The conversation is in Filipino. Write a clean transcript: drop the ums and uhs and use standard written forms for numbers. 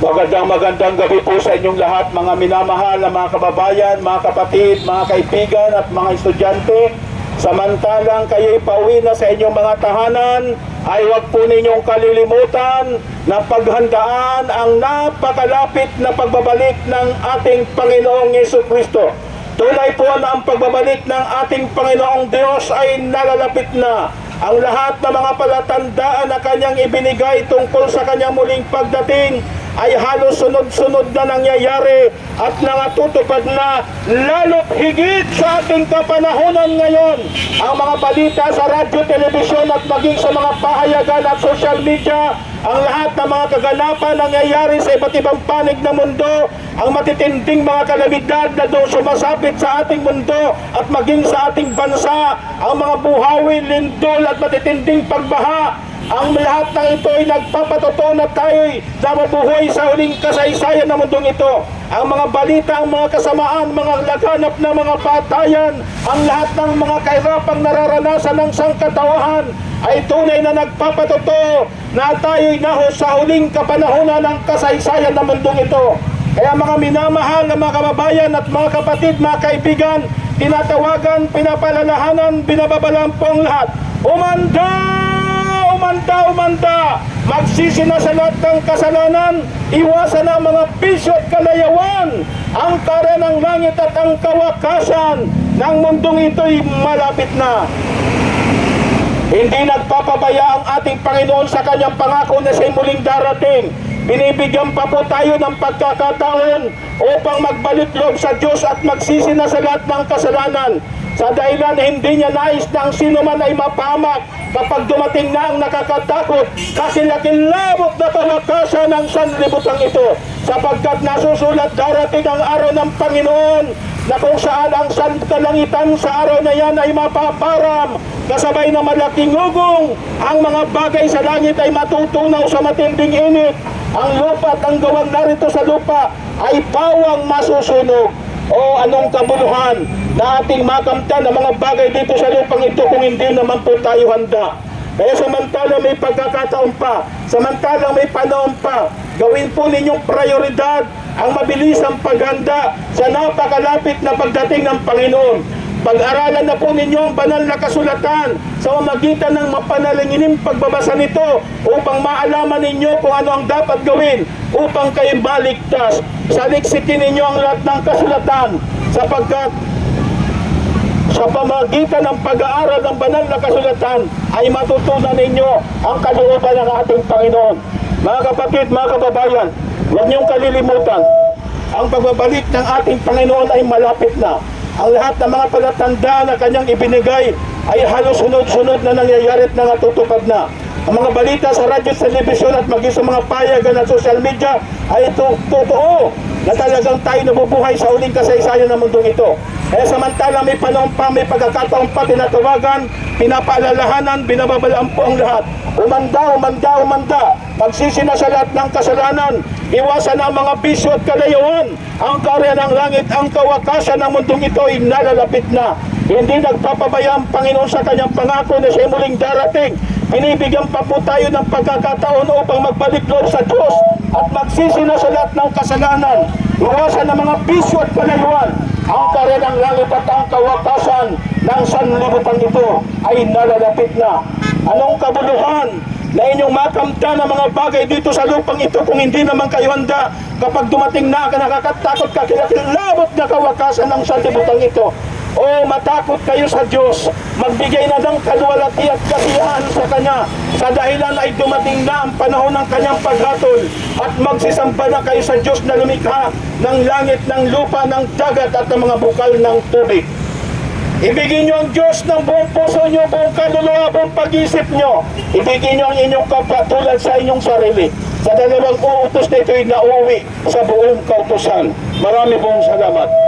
Magandang gabi po sa inyong lahat, mga minamahal na mga kababayan, mga kapatid, mga kaibigan at mga estudyante. Samantalang kayo'y pauwi na sa inyong mga tahanan, ay huwag po ninyong kalilimutan na paghandaan ang napakalapit na pagbabalik ng ating Panginoong Jesucristo. Tunay po na ang pagbabalik ng ating Panginoong Diyos ay nalalapit na. Ang lahat ng mga palatandaan na kanyang ibinigay tungkol sa kanyang muling pagdating ay halos sunod-sunod na nangyayari at nangatutupad na, lalo't higit sa ating kapanahonan ngayon. Ang mga balita sa radyo, telebisyon at maging sa mga pahayagan at social media, ang lahat ng mga kaganapan nangyayari sa iba't ibang panig ng mundo, ang matitinding mga kalamidad na doon sumasapit sa ating mundo at maging sa ating bansa, ang mga buhawi, lindol at matitinding pagbaha. Ang lahat ng ito ay nagpapatotoo na tayo'y nabubuhay sa huling kasaysayan ng mundong ito. Ang mga balita, ang mga kasamaan, mga laganap na mga patayan, ang lahat ng mga kahirapang nararanasan ng sangkatauhan ay tunay na nagpapatotoo na tayo'y naho sa huling kapanahonan ng kasaysayan ng mundong ito. Kaya mga minamahal na mga kababayan at mga kapatid, mga kaibigan, tinatawagan, pinapalalahanan, binababalaan po ang lahat. Umanda! Umanda! Magsisina sa lahat ng kasalanan, iwasan ang mga bisyo at kalayawan. Ang kara ng langit at ang kawakasan ng mundong ito'y malapit na. Hindi nagpapabaya ang ating Panginoon sa kanyang pangako na siya'y muling darating. Binibigyan pa po tayo ng pagkakataon upang magbalik loob sa Diyos at magsisina sa lahat ng kasalanan. Sa dahilan hindi niya nais na ang sino man ay mapahamak kapag dumating na ang nakakatakot, kakilakilabot na kawakasan ng sanlibutan ito. Sapagkat nasusulat, darating ang araw ng Panginoon na kung saan ang sankalangitan sa araw na yan ay mapaparam. Kasabay na malaking ugong, ang mga bagay sa langit ay matutunaw sa matinding init. Ang lupa at ang gawang narito sa lupa ay pawang masusunog. O anong kabuluhan na ating makamtan ng mga bagay dito sa lupang ito kung hindi naman po tayo handa. Kaya samantalang may pagkakataon pa, samantalang may panahon pa, gawin po ninyong prioridad ang mabilisang paghanda sa napakalapit na pagdating ng Panginoon. Pag-aralan na po ninyo ang banal na kasulatan sa pamamagitan ng mapanaligining pagbabasa nito upang maalaman ninyo kung ano ang dapat gawin upang kayo baligtas. Saliksikin ninyo ang lahat ng kasulatan sapagkat sa pamamagitan ng pag-aaral ng banal na kasulatan ay matutunan ninyo ang kalooban ng ating Panginoon. Mga kapatid, mga kababayan, huwag niyong kalilimutan, ang pagbabalik ng ating Panginoon ay malapit na. Ang lahat ng mga palatandaan na kanyang ibinigay ay halos sunod-sunod na nangyayari at natutupad na. Ang mga balita sa radyo, telebisyon at maging sa mga payagan at social media ay totoo na talagang tayo nabubuhay sa huling kasaysayan ng mundong ito. Kaya samantalang may panahon pa, may pagkakataon pa, tinatawagan, pinapaalalahanan, binababalaan po ang lahat. Umanda! Magsisina sa lahat ng kasalanan, iwasan ang mga bisyo at kalayawan. Ang karya ng langit, ang kawakasan ng mundong ito ay nalalapit na. Hindi nagpapabaya ang Panginoon sa kanyang pangako na siya muling darating. Binibigyan pa po tayo ng pagkakataon upang magbalik loob sa Diyos at magsisina sa lahat ng kasalanan. Iwasan ang mga bisyo at kalayuan. Ang karya ng langit at ang kawakasan ng sanlibutan ito ay nalalapit na. Anong kabuluhan na inyong makamtan ng mga bagay dito sa lupang ito kung hindi naman kayo handa kapag dumating na nakakatakot, kakilakilabot na kawakasan ng sanlibutan ito? O matakot kayo sa Diyos, magbigay na ng kaluwalhati at kasiyahan sa Kanya sa dahilan ay dumating na ang panahon ng Kanyang paghatol at magsisamba na kayo sa Diyos na lumikha ng langit, ng lupa, ng dagat at ng mga bukal ng tubig. Ibigin nyo ang Diyos ng buong puso nyo, buong kaluluwa, buong pag-isip nyo. Ibigin nyo ang inyong kapwa tulad sa inyong sarili. Sa dalawang uutos na ito'y nauwi sa buong kautusan. Marami pong salamat.